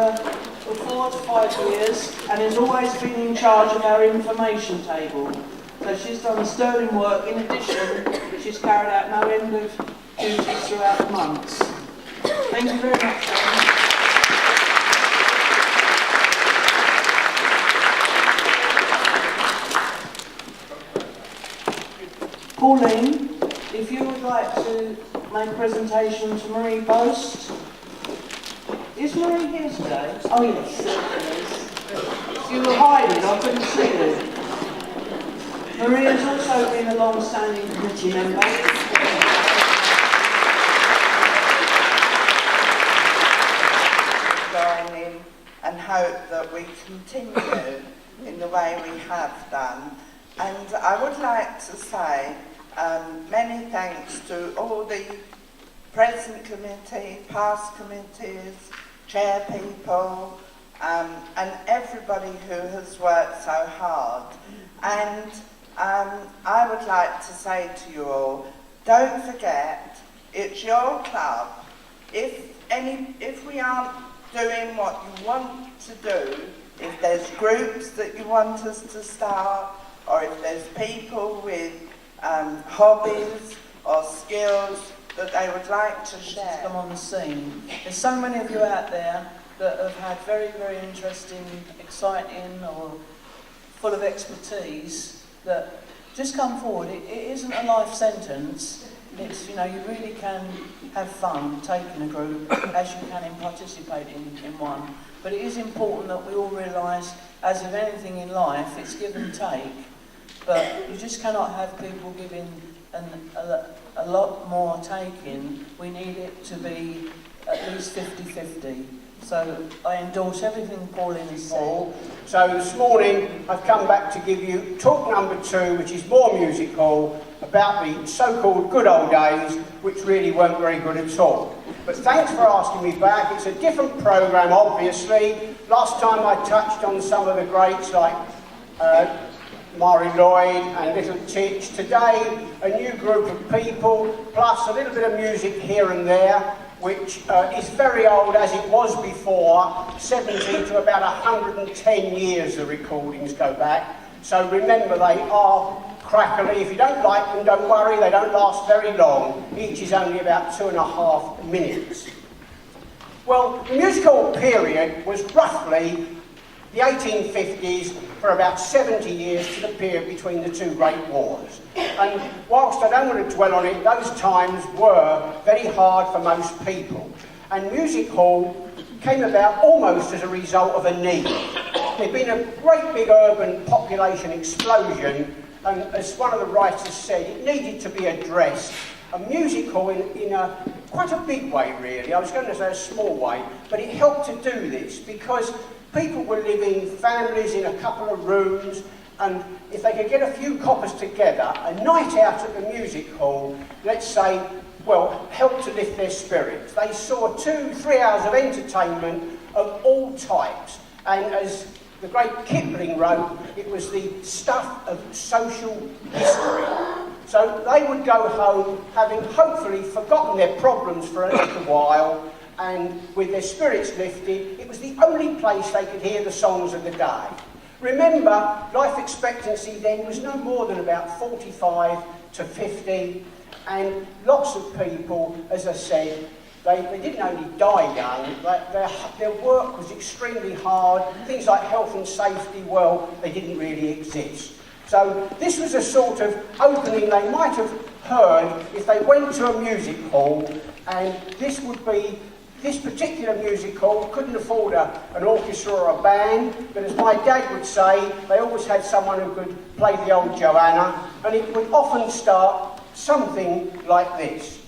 leader for 4 to 5 years and has always been in charge of our information table. So she's done sterling work. In addition, she's carried out no end of duties throughout the months. Thank you very much, Sharon. Pauline, if you would like to make a presentation to Marie Post. Is Marie here today? Oh yes, there she is. You were hiding, I couldn't see you. Marie has also been a long-standing committee member. Join in and hope that we continue in the way we have done. And I would like to say many thanks to all the present committee, past committees, chair people, and everybody who has worked so hard. And I would like to say to you all, don't forget, it's your club. If we aren't doing what you want to do, if there's groups that you want us to start, or if there's people with hobbies or skills that they would like to share. Come on the scene. There's so many of you out there that have had very, very interesting, exciting, or full of expertise that just come forward. It isn't a life sentence. It's, you know, you really can have fun taking a group as you can in participating in one. But it is important that we all realise, as with anything in life, it's give and take. But you just cannot have people giving a lot more taking. We need it to be at least 50-50. So I endorse everything Pauline has said. So this morning I've come back to give you talk number 2, which is more musical, about the so-called good old days, which really weren't very good at all. But thanks for asking me back. It's a different programme, obviously. Last time I touched on some of the greats like Mari Lloyd and Little Titch. Today, a new group of people, plus a little bit of music here and there, which is very old as it was before, 70 to about 110 years the recordings go back. So remember, they are crackly. If you don't like them, don't worry, they don't last very long. Each is only about 2.5 minutes. Well, the musical period was roughly the 1850s for about 70 years to the period between the 2 great wars. And whilst I don't want to dwell on it, those times were very hard for most people. And music hall came about almost as a result of a need. There'd been a great big urban population explosion, and as one of the writers said, it needed to be addressed. A music hall in quite a big way, really. I was going to say a small way, but it helped to do this because people were living, families in a couple of rooms, and if they could get a few coppers together, a night out at the music hall, let's say, well, helped to lift their spirits. They saw 2-3 hours of entertainment of all types, and as the great Kipling wrote, it was the stuff of social history. So they would go home having hopefully forgotten their problems for a little while, and with their spirits lifted, it was the only place they could hear the songs of the day. Remember, life expectancy then was no more than about 45 to 50, and lots of people, as I said, they didn't only die young, their work was extremely hard. Things like health and safety, well, they didn't really exist. So this was a sort of opening they might have heard if they went to a music hall, and this particular music hall couldn't afford an orchestra or a band, but as my dad would say, they always had someone who could play the old Joanna, and it would often start something like this.